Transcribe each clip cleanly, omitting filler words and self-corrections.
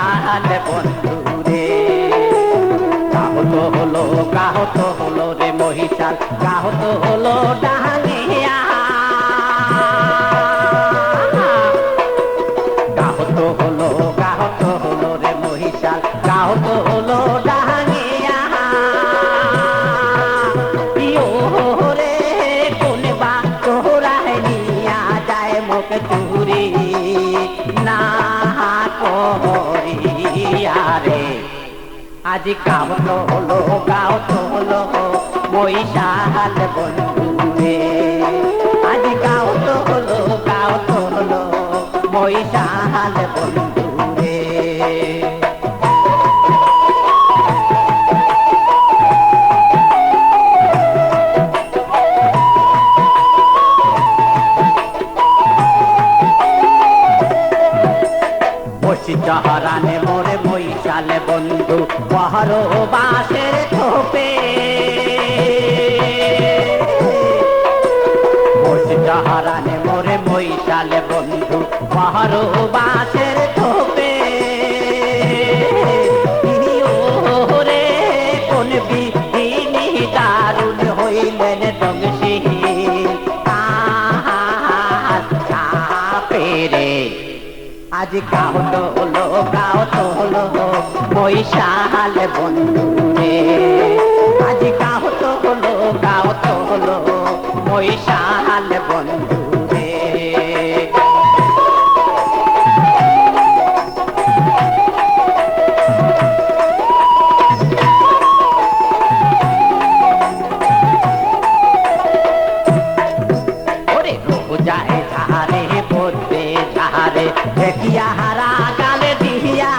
মহিষাল বন্ধু রে। কাহত হলো রে মহিষাল, কাহত হলো ডাঙিয়া, কাহত হলো রে মহিষাল, কাহত হলো ডাঙিয়া। রে কোন বা তোরাই নিয়া যায় মুখ চুরি না করিয়া রে। আজি কাহত হলো মহিষাল বন্ধু রে। আজি কাহত হলো মহিষাল বন্ধু রে। চহরানে মোরে মহিষাল বন্ধু বহরো বাঁশের থোপে। চহরানে মোরে মহিষাল বন্ধু বহরো বাঁশের থোপে। রে কোন বিধিনি দারুণ হইলেন দংশী পেরে। আজ কাহত হলো মহিষাল বন্ধু রে। আজ কাহত হলো মহিষাল বন্ধু রে। ওরে যায় ধারে পড়তে ধারে দেখিয়া হারা গালে দিয়া।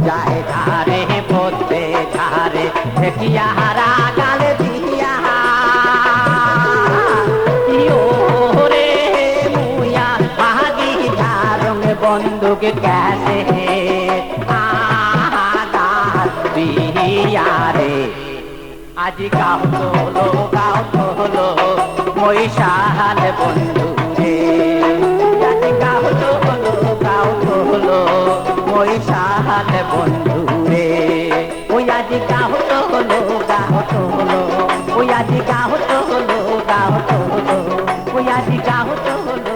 যায় ধারে পড়তে ধারে দেখিয়া হারা গালে দিয়া। রে মুয়া ভাগি ধারং বন্দুক ক্যাসে দিয়া রে। আজি কাহত হলো মহিষাল বন্ধু রে। আজি কাহত হলো মহিষাল বন্ধু রে। ওই আজি কাহত হলো ওই আজি কাহত হলো ওই আজি কাহত হলো।